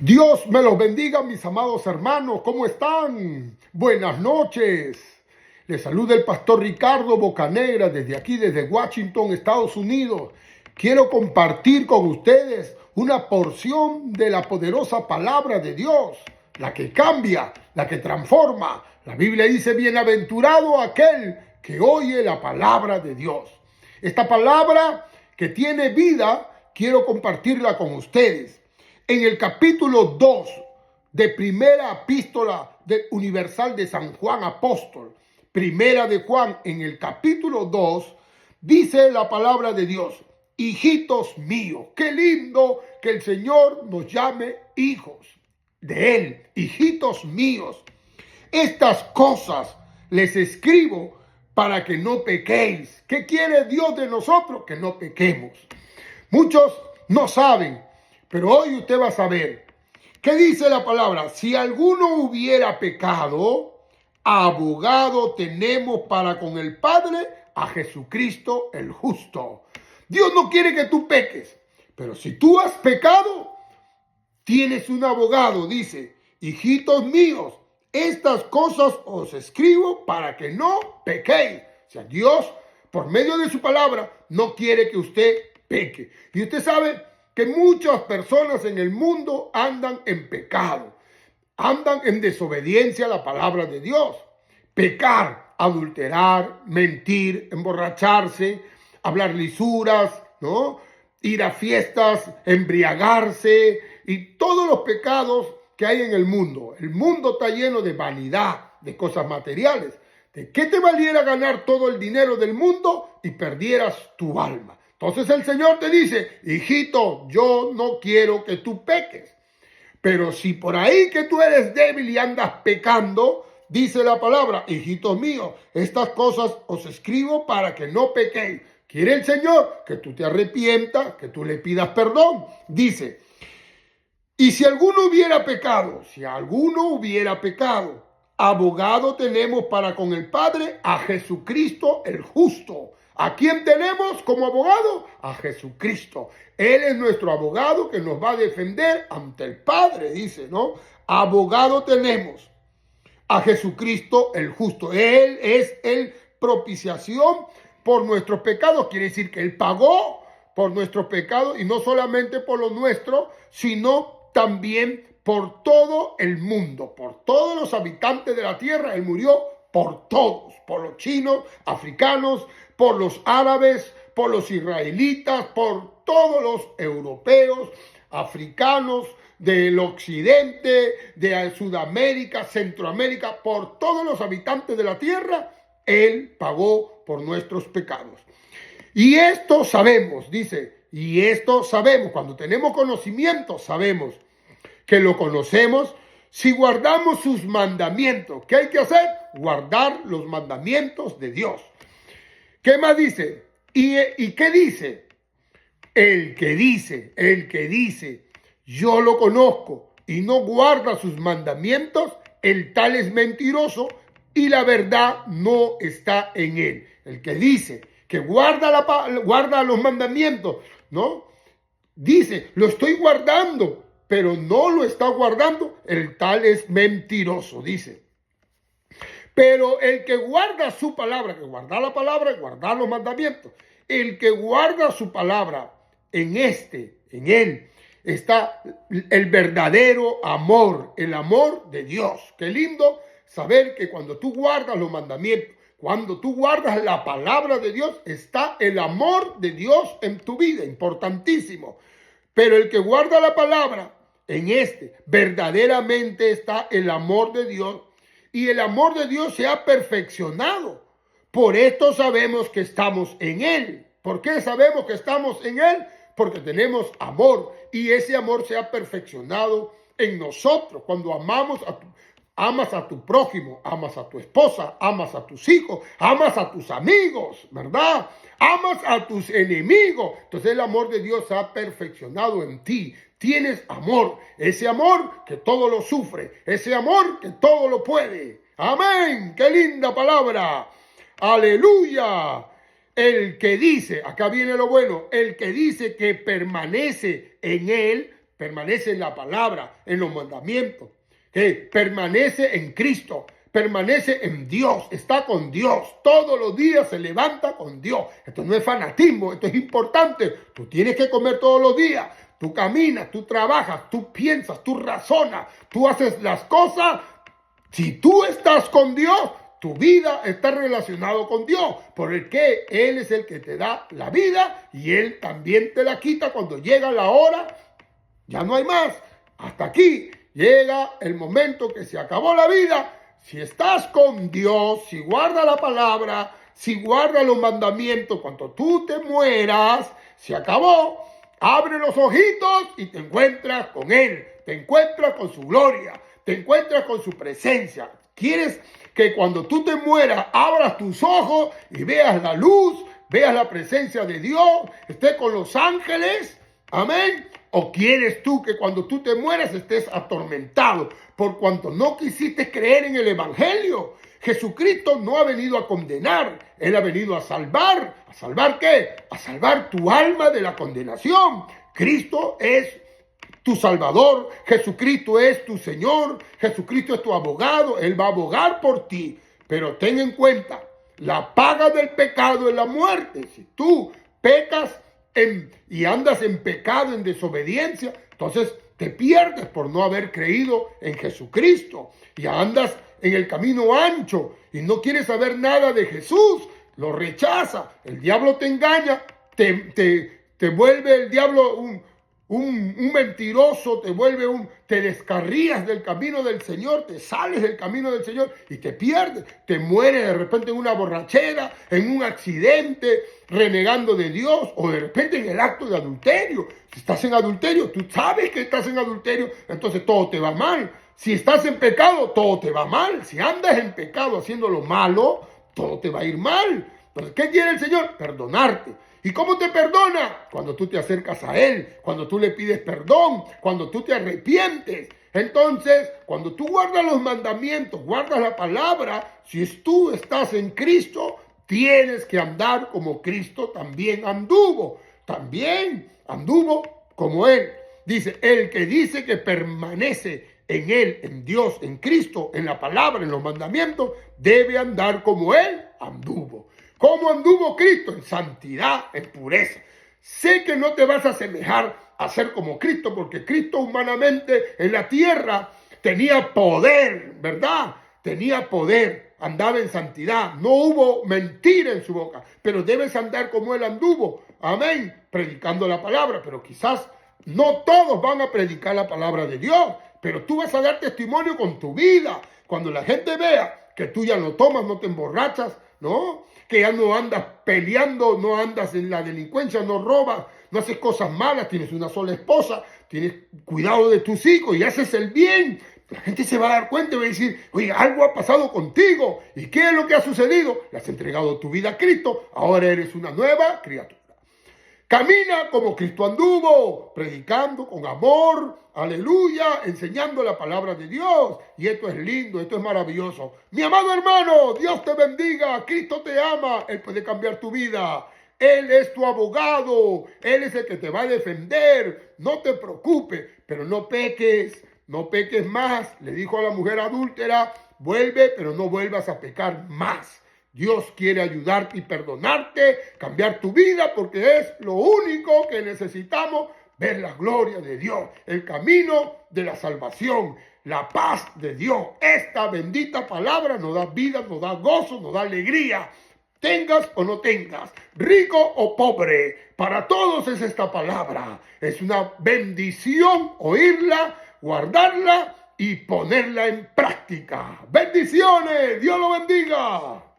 Dios me los bendiga, mis amados hermanos. ¿Cómo están? Buenas noches. Les saluda el pastor Ricardo Bocanegra desde aquí, desde Washington, Estados Unidos. Quiero compartir con ustedes una porción de la poderosa palabra de Dios, la que cambia, la que transforma. La Biblia dice: bienaventurado aquel que oye la palabra de Dios. Esta palabra que tiene vida, quiero compartirla con ustedes. En el capítulo 2 de Primera Epístola Universal de San Juan Apóstol, Primera de Juan, en el capítulo 2, dice la palabra de Dios: hijitos míos. Qué lindo que el Señor nos llame hijos de Él, hijitos míos. Estas cosas les escribo para que no pequéis. ¿Qué quiere Dios de nosotros? Que no pequemos. Muchos no saben, pero hoy usted va a saber. ¿Qué dice la palabra? Si alguno hubiera pecado, abogado tenemos para con el Padre a Jesucristo el justo. Dios no quiere que tú peques, pero si tú has pecado, tienes un abogado. Dice: hijitos míos, estas cosas os escribo para que no pequéis. O sea, Dios, por medio de su palabra, no quiere que usted peque. Y usted sabe que muchas personas en el mundo andan en pecado, andan en desobediencia a la palabra de Dios. Pecar, adulterar, mentir, emborracharse, hablar lisuras, ¿no? Ir a fiestas, embriagarse y todos los pecados que hay en el mundo. El mundo está lleno de vanidad, de cosas materiales. ¿De qué te valiera ganar todo el dinero del mundo y perdieras tu alma? Entonces el Señor te dice: hijito, yo no quiero que tú peques. Pero si por ahí que tú eres débil y andas pecando, dice la palabra: hijitos míos, estas cosas os escribo para que no pequéis. Quiere el Señor que tú te arrepientas, que tú le pidas perdón. Dice: y si alguno hubiera pecado, abogado tenemos para con el Padre a Jesucristo el justo. ¿A quién tenemos como abogado? A Jesucristo. Él es nuestro abogado que nos va a defender ante el Padre, dice, ¿no? Abogado tenemos a Jesucristo el justo. Él es el propiciación por nuestros pecados. Quiere decir que Él pagó por nuestros pecados, y no solamente por los nuestros, sino también por todo el mundo, por todos los habitantes de la tierra. Él murió por todos, por los chinos, africanos, por los árabes, por los israelitas, por todos los europeos, africanos, del occidente, de Sudamérica, Centroamérica, por todos los habitantes de la tierra. Él pagó por nuestros pecados. Y esto sabemos, dice, y esto sabemos, cuando tenemos conocimiento, sabemos que lo conocemos si guardamos sus mandamientos. ¿Qué hay que hacer? Guardar los mandamientos de Dios. ¿Qué más dice? ¿Y qué dice? El que dice, yo lo conozco, y no guarda sus mandamientos, el tal es mentiroso y la verdad no está en él. El que dice que guarda los mandamientos, ¿no? Dice: lo estoy guardando, pero no lo está guardando, el tal es mentiroso, dice. Pero el que guarda su palabra, que guarda la palabra y guardar los mandamientos, el que guarda su palabra, en él está el verdadero amor, el amor de Dios. Qué lindo saber que cuando tú guardas los mandamientos, cuando tú guardas la palabra de Dios, está el amor de Dios en tu vida, importantísimo. Pero el que guarda la palabra, verdaderamente está el amor de Dios, y el amor de Dios se ha perfeccionado. Por esto sabemos que estamos en Él. ¿Por qué sabemos que estamos en Él? Porque tenemos amor, y ese amor se ha perfeccionado en nosotros. Cuando amas a tu prójimo, amas a tu esposa, amas a tus hijos, amas a tus amigos, ¿verdad? Amas a tus enemigos. Entonces el amor de Dios se ha perfeccionado en ti. Tienes amor, ese amor que todo lo sufre, ese amor que todo lo puede. Amén, qué linda palabra. Aleluya. El que dice, acá viene lo bueno, el que dice que permanece en él, permanece en la palabra, en los mandamientos, que permanece en Cristo, permanece en Dios, está con Dios, todos los días se levanta con Dios. Esto no es fanatismo, esto es importante. Tú tienes que comer todos los días, tú caminas, tú trabajas, tú piensas, tú razonas, tú haces las cosas. Si tú estás con Dios, tu vida está relacionada con Dios, porque Él es el que te da la vida y Él también te la quita cuando llega la hora. Ya no hay más. Hasta aquí llega el momento que se acabó la vida. Si estás con Dios, si guardas la palabra, si guardas los mandamientos, cuando tú te mueras, se acabó. Abre los ojitos y te encuentras con Él, te encuentras con su gloria, te encuentras con su presencia. ¿Quieres que cuando tú te mueras abras tus ojos y veas la luz, veas la presencia de Dios, estés con los ángeles? Amén. ¿O quieres tú que cuando tú te mueras estés atormentado por cuanto no quisiste creer en el Evangelio? Jesucristo no ha venido a condenar, Él ha venido a salvar. ¿A salvar qué? A salvar tu alma de la condenación. Cristo es tu Salvador, Jesucristo es tu Señor, Jesucristo es tu abogado, Él va a abogar por ti. Pero ten en cuenta, la paga del pecado es la muerte. Si tú pecas y andas en pecado, en desobediencia, entonces te pierdes por no haber creído en Jesucristo. Y andas en el camino ancho y no quieres saber nada de Jesús, lo rechaza. El diablo te engaña, te vuelve el diablo un mentiroso, te descarrías del camino del Señor, te sales del camino del Señor y te pierdes, te mueres de repente en una borrachera, en un accidente, renegando de Dios, o de repente en el acto de adulterio. Si estás en adulterio, tú sabes que estás en adulterio, entonces todo te va mal. Si estás en pecado, todo te va mal. Si andas en pecado haciendo lo malo, todo te va a ir mal. Entonces, ¿qué quiere el Señor? Perdonarte. ¿Y cómo te perdona? Cuando tú te acercas a Él, cuando tú le pides perdón, cuando tú te arrepientes. Entonces, cuando tú guardas los mandamientos, guardas la palabra, si tú estás en Cristo, tienes que andar como Cristo también anduvo. También anduvo como Él. Dice, el que dice que permanece en Él, en Dios, en Cristo, en la palabra, en los mandamientos, debe andar como Él anduvo. ¿Cómo anduvo Cristo? En santidad, en pureza. Sé que no te vas a asemejar a ser como Cristo, porque Cristo humanamente en la tierra tenía poder, ¿verdad? Tenía poder, andaba en santidad, no hubo mentira en su boca, pero debes andar como Él anduvo, amén, predicando la palabra, pero quizás no todos van a predicar la palabra de Dios, pero tú vas a dar testimonio con tu vida. Cuando la gente vea que tú ya no tomas, no te emborrachas, ¿no? Que ya no andas peleando, no andas en la delincuencia, no robas, no haces cosas malas, tienes una sola esposa, tienes cuidado de tus hijos y haces el bien. La gente se va a dar cuenta y va a decir, oye, algo ha pasado contigo. ¿Y qué es lo que ha sucedido? Le has entregado tu vida a Cristo, ahora eres una nueva criatura. Camina como Cristo anduvo, predicando con amor, aleluya, enseñando la palabra de Dios. Y esto es lindo, esto es maravilloso. Mi amado hermano, Dios te bendiga, Cristo te ama, Él puede cambiar tu vida. Él es tu abogado, Él es el que te va a defender. No te preocupes, pero no peques más. Le dijo a la mujer adúltera, vuelve, pero no vuelvas a pecar más. Dios quiere ayudarte y perdonarte, cambiar tu vida, porque es lo único que necesitamos, ver la gloria de Dios, el camino de la salvación, la paz de Dios. Esta bendita palabra nos da vida, nos da gozo, nos da alegría. Tengas o no tengas, rico o pobre, para todos es esta palabra. Es una bendición oírla, guardarla y ponerla en práctica. Bendiciones, Dios lo bendiga.